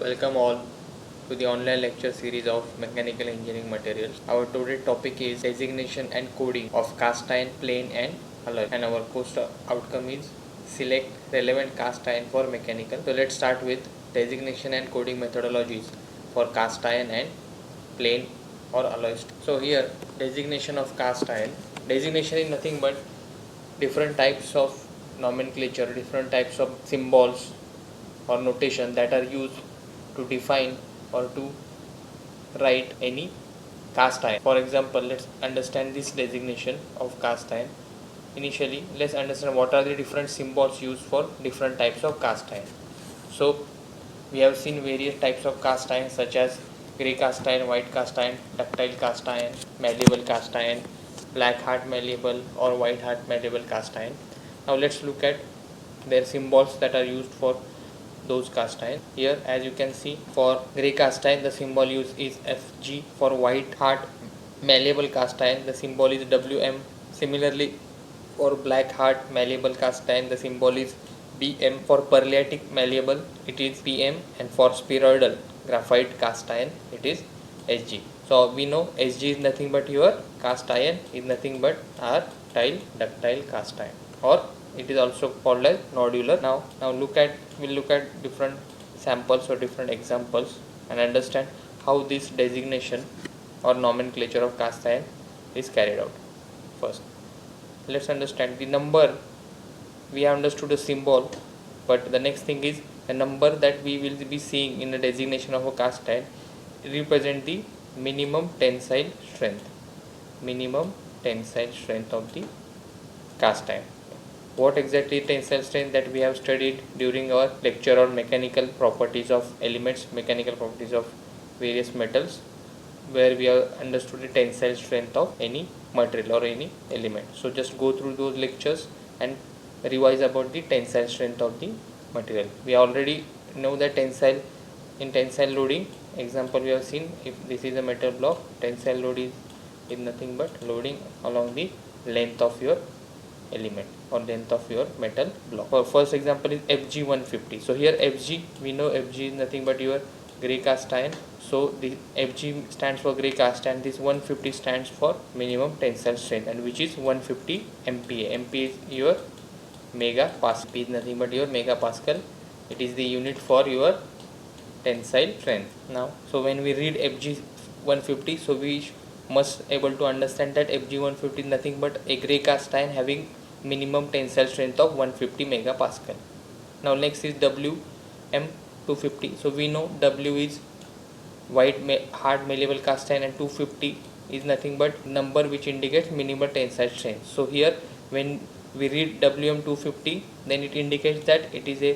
Welcome all to the online lecture series of Mechanical Engineering Materials. Our today topic is designation and coding of cast iron, plane and alloy, and our course outcome is select relevant cast iron for mechanical. So let's start with designation and coding methodologies for cast iron and plane or alloy. So here designation of cast iron. Designation is nothing but different types of nomenclature, different types of symbols or notation that are used to define or to write any cast iron. For example, let's understand this designation of cast iron. Initially, let's understand what are the different symbols used for different types of cast iron. So, we have seen various types of cast iron such as grey cast iron, white cast iron, ductile cast iron, malleable cast iron, black hard malleable or white hard malleable cast iron. Now let's look at their symbols that are used for those cast iron. Here as you can see, for grey cast iron the symbol used is Fg. For white hard malleable cast iron the symbol is Wm. Similarly, for black hard malleable cast iron the symbol is Bm. For Polytechnic malleable it is Pm, and for spheroidal graphite cast iron it is Hg. So we know Hg is nothing but your cast iron is nothing but our ductile cast iron, or it is also called as nodular. Now we'll look at different samples or different examples and understand how this designation or nomenclature of cast iron is carried out. First, let's understand the number. We have understood the symbol, but the next thing is the number that we will be seeing in the designation of a cast iron represent the minimum tensile strength. Minimum tensile strength of the cast iron. What exactly tensile strength that we have studied during our lecture on mechanical properties of elements, mechanical properties of various metals, where we have understood the tensile strength of any material or any element. So just go through those lectures and revise about the tensile strength of the material. We already know that tensile loading example we have seen. If this is a metal block, tensile load is nothing but loading along the length of your element or length of your metal block. Our first example is Fg 150. So here Fg, we know Fg is nothing but your grey cast iron. So the Fg stands for grey cast iron. This 150 stands for minimum tensile strength, and which is 150 MPa. MPa is your megapascal. P is nothing but your megapascal. It is the unit for your tensile strength. Now, so when we read Fg 150, so we must able to understand that Fg 150 is nothing but a grey cast iron having minimum tensile strength of 150 megapascal. Now next is Wm 250. So we know W is white hard malleable cast iron, and 250 is nothing but number which indicates minimum tensile strength. So here when we read Wm 250, then it indicates that it is a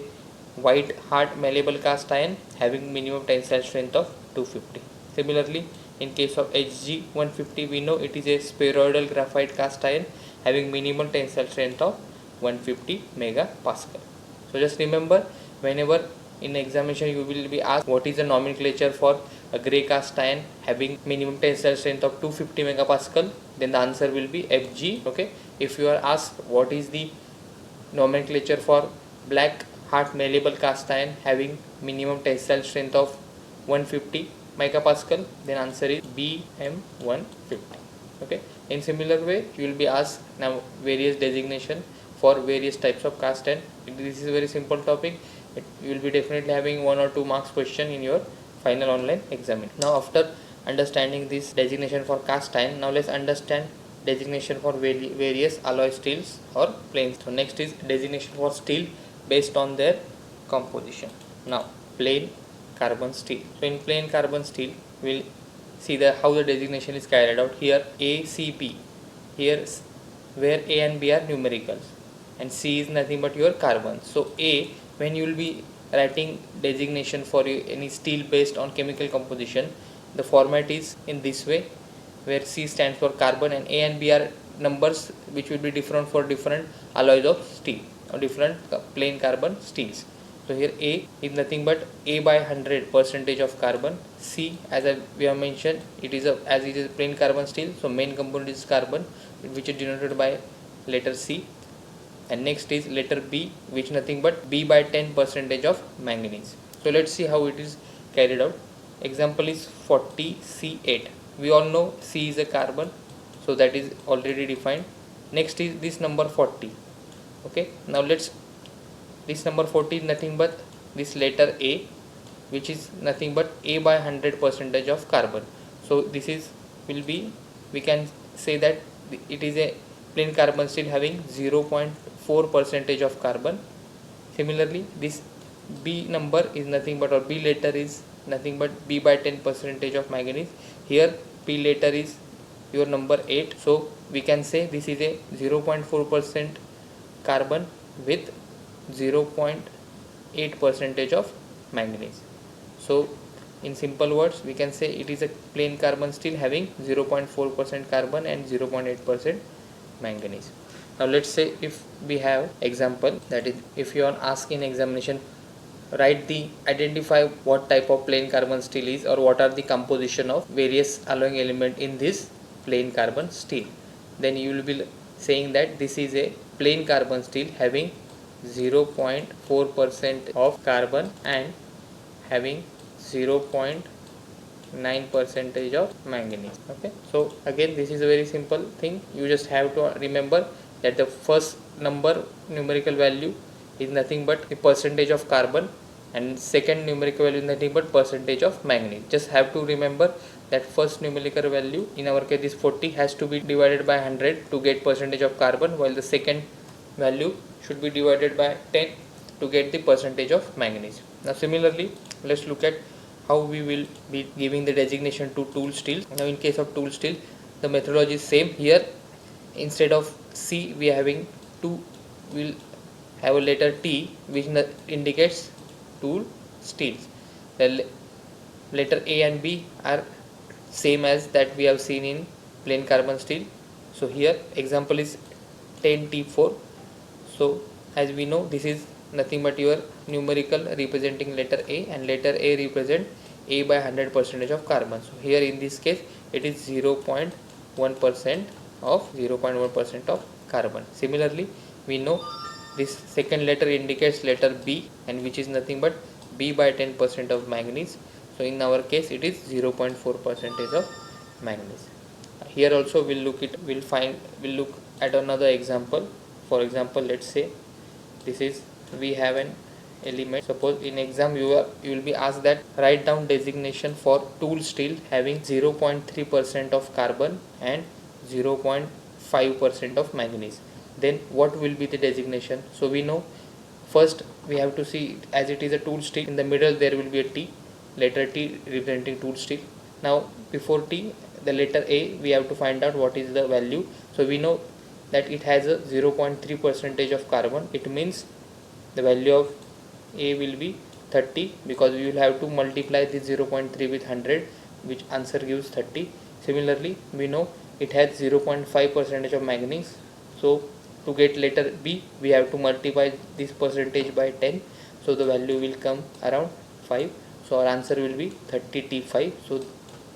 white hard malleable cast iron having minimum tensile strength of 250. Similarly, in case of Hg 150, we know it is a spheroidal graphite cast iron having minimal tensile strength of 150 megapascal. So just remember, whenever in examination you will be asked what is the nomenclature for a grey cast iron having minimum tensile strength of 250 megapascal, then the answer will be Fg. Okay. If you are asked what is the nomenclature for black hard malleable cast iron having minimum tensile strength of 150 megapascal, then answer is Bm150. Okay. In similar way, you will be asked now various designation for various types of cast iron. This is a very simple topic. You will be definitely having 1 or 2 marks question in your final online examination. Now after understanding this designation for cast iron, now let's understand designation for various alloy steels or planes. So next is designation for steel based on their composition. Now plain carbon steel. So in plain carbon steel, we'll see how the designation is carried out. Here ACP, here where A and B are numericals and C is nothing but your carbon. So A, when you will be writing designation for any steel based on chemical composition, the format is in this way, where C stands for carbon and A and B are numbers which will be different for different alloys of steel or different plain carbon steels. So here A is nothing but A by 100 percentage of carbon. C, as we have mentioned, it is as it is plain carbon steel, so main component is carbon, which is denoted by letter C. And next is letter B, which nothing but B by 10 percentage of manganese. So let's see how it is carried out. Example is 40C8. We all know C is a carbon, so that is already defined. Next is this number 40. Okay, now this number 40 is nothing but this letter A, which is nothing but A by 100 percentage of carbon. So this is will be, we can say that it is a plain carbon steel having 0.4 percentage of carbon. Similarly, this B number is nothing but, or B letter is nothing but B by 10 percentage of manganese. Here P letter is your number 8, so we can say this is a 0.4% carbon with 0.8 percentage of manganese. So in simple words, we can say it is a plain carbon steel having 0.4% carbon and 0.8% manganese. Now let's say if we have example, that is if you are asked in examination, identify what type of plain carbon steel is, or what are the composition of various alloying element in this plain carbon steel, then you will be saying that this is a plain carbon steel having 0.4% of carbon and having 0.9 percentage of manganese. Okay, so again this is a very simple thing. You just have to remember that the first numerical value is nothing but the percentage of carbon, and second numerical value is nothing but percentage of manganese. Just have to remember that first numerical value, in our case this 40, has to be divided by 100 to get percentage of carbon, while the second value should be divided by 10 to get the percentage of manganese. Now similarly, let's look at how we will be giving the designation to tool steel. Now in case of tool steel, the methodology is same. Here instead of C we are having 2, we'll have a letter T which indicates tool steels. The letter A and B are same as that we have seen in plain carbon steel. So here example is 10T4. So as we know, this is nothing but your numerical representing letter A, and letter A represent A by 100 percentage of carbon. So here in this case it is 0.1% of carbon. Similarly, we know this second letter indicates letter B, and which is nothing but B by 10% of manganese. So in our case it is 0.4% of manganese. Here also we'll look at another example. For example, let's say this is, we have an element. Suppose in exam you will be asked that write down designation for tool steel having 0.3% of carbon and 0.5% of manganese. Then what will be the designation? So we know, first we have to see, as it is a tool steel, in the middle there will be a T, letter T representing tool steel. Now before T, the letter A, we have to find out what is the value. So we know that it has a 0.3% of carbon. It means the value of A will be 30, because we will have to multiply the 0.3 with 100, which answer gives 30. Similarly, we know it has 0.5% of manganese. So to get letter B, we have to multiply this percentage by 10. So the value will come around 5. So our answer will be 30T5. So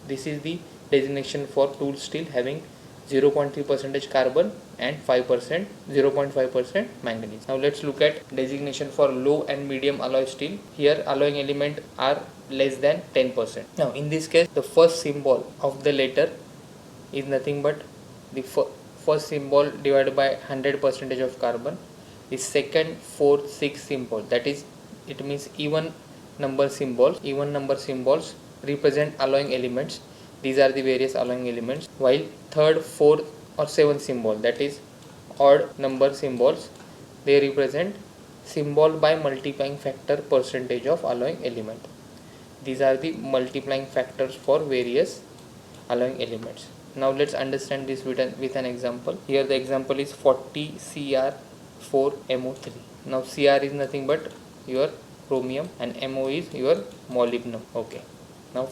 this is the designation for tool steel having 0.3% carbon and 0.5% manganese. Now let's look at designation for low and medium alloy steel. Here alloying element are less than 10%. Now in this case, the first symbol of the letter is nothing but the first symbol divided by 100% of carbon. The second, fourth, sixth symbol, that is, it means even number symbols represent alloying elements. These are the various alloying elements, while third, fourth or seventh symbol, that is odd number symbols, they represent symbol by multiplying factor percentage of alloying element. These are the multiplying factors for various alloying elements. Now let's understand this with an example. Here the example is 40Cr4MO3. Now Cr is nothing but your chromium and MO is your molybdenum. Okay, now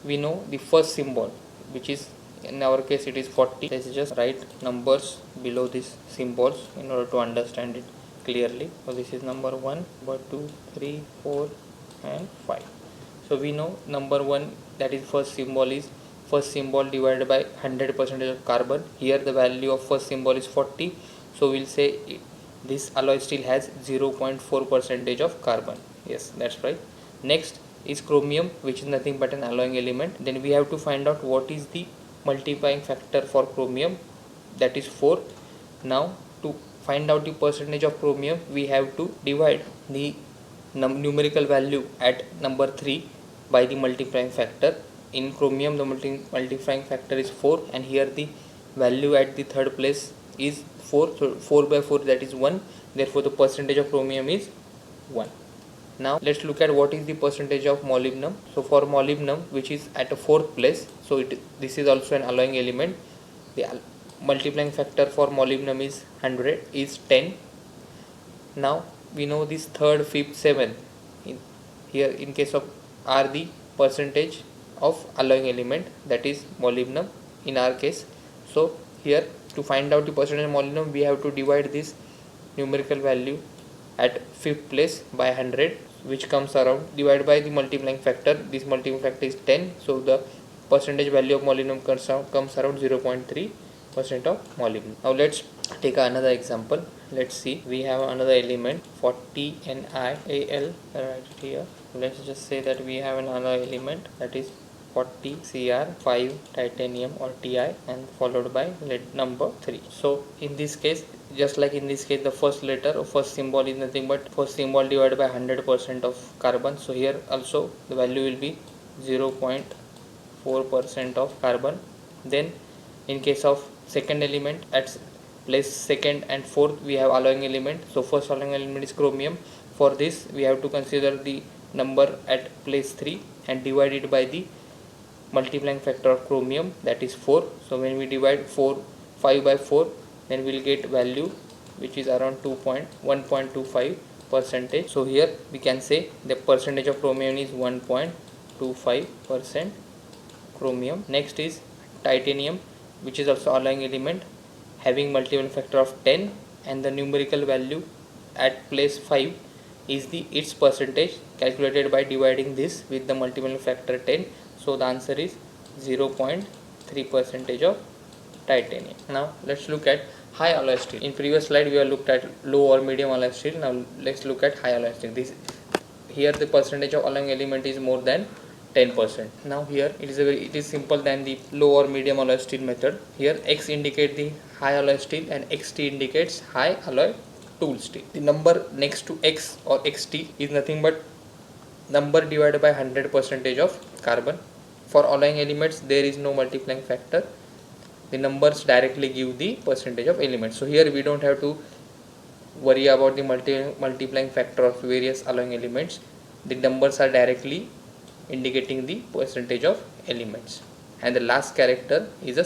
we know the first symbol, which is, in our case it is 40. Let's just write numbers below these symbols in order to understand it clearly. So this is number 1, number 2, 3, 4 and 5. So we know number 1, that is first symbol divided by 100% of carbon. Here the value of first symbol is 40. So we'll say this alloy steel has 0.4% of carbon. Yes, that's right. Next, is chromium, which is nothing but an alloying element. Then we have to find out what is the multiplying factor for chromium, that is 4. Now to find out the percentage of chromium, we have to divide the numerical value at number 3 by the multiplying factor. In chromium the multiplying factor is 4, and here the value at the third place is 4, so 4 by 4, that is 1. Therefore the percentage of chromium is 1. Now let's look at what is the percentage of molybdenum. So for molybdenum, which is at a 4th place, so this is also an alloying element. The multiplying factor for molybdenum is 100, is 10. Now we know this 3rd, 5th, 7th here in case of are the percentage of alloying element, that is molybdenum in our case. So here to find out the percentage of molybdenum, we have to divide this numerical value at 5th place by 100, which comes around, divided by the multiplying factor. This multiplying factor is 10, so the percentage value of molybdenum comes around 0.3% of molybdenum. Now let's take another example. Let's see, we have another element 40 NiAl right here. Let's just say that we have another element, that is 40 Cr 5 titanium or Ti, and followed by lead number 3. So in this case, just like in this case, the first letter or first symbol is nothing but first symbol divided by 100% of carbon. So here also the value will be 0.4% of carbon. Then in case of second element, at place 2nd and 4th we have alloying element. So first alloying element is chromium. For this we have to consider the number at place 3 and divide it by the multiplying factor of chromium, that is 4. So when we divide 5 by 4, then we will get value which is around 1.25%. So here we can say the percentage of chromium is 1.25% chromium. Next is titanium, which is also alloying element, having multiplying factor of 10, and the numerical value at place 5 is its percentage calculated by dividing this with the multiplying factor 10. So the answer is 0.3% of titanium. Now let's look at high alloy steel. In previous slide we have looked at low or medium alloy steel. Now let's look at high alloy steel. Here the percentage of alloying element is more than 10%. Now here it is simple than the low or medium alloy steel method. Here X indicate the high alloy steel and XT indicates high alloy tool steel. The number next to X or XT is nothing but number divided by 100% of carbon. For alloying elements there is no multiplying factor. The numbers directly give the percentage of elements. So here we don't have to worry about the multiplying factor of various alloying elements. The numbers are directly indicating the percentage of elements, and the last character is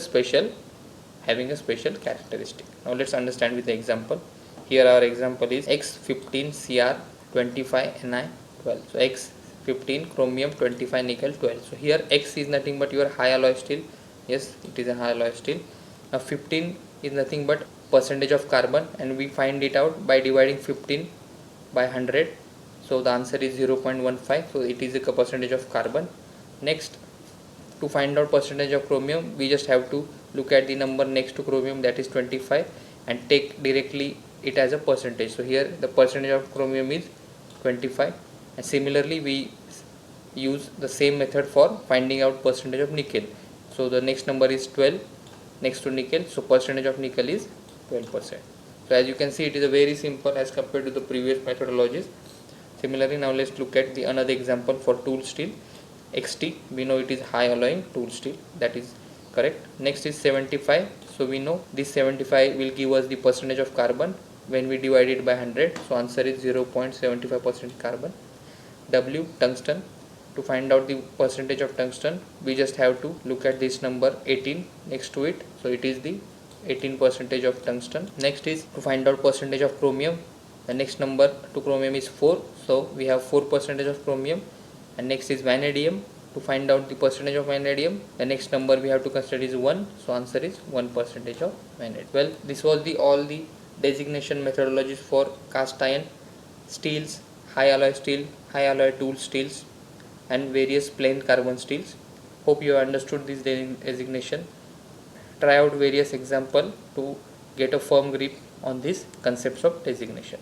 having a special characteristic. Now let's understand with the example. Here our example is X15 Cr 25 Ni 12. So X15 chromium 25 nickel 12. So here X is nothing but your high alloy steel. Yes, it is a high alloy steel. Now 15 is nothing but percentage of carbon, and we find it out by dividing 15 by 100. So the answer is 0.15. so it is a percentage of carbon. Next, to find out percentage of chromium, we just have to look at the number next to chromium, that is 25, and take directly it as a percentage. So here the percentage of chromium is 25, and similarly we use the same method for finding out percentage of nickel. So the next number is 12 next to nickel, so percentage of nickel is 12%. So as you can see, it is a very simple as compared to the previous methodologies. Similarly, now let's look at the another example for tool steel. XT, we know it is high alloying tool steel, that is correct. Next is 75. So we know this 75 will give us the percentage of carbon when we divide it by 100. So answer is 0.75% carbon. W, tungsten. To find out the percentage of tungsten, we just have to look at this number 18 next to it. So it is the 18% of tungsten. Next is to find out percentage of chromium. The next number to chromium is 4. So we have 4% of chromium. And next is vanadium. To find out the percentage of vanadium, the next number we have to consider is 1. So answer is 1% of vanadium. Well, this was all the designation methodologies for cast iron steels, high alloy steel, high alloy tool steels, and various plain carbon steels. Hope you have understood this designation. Try out various examples to get a firm grip on these concepts of designation.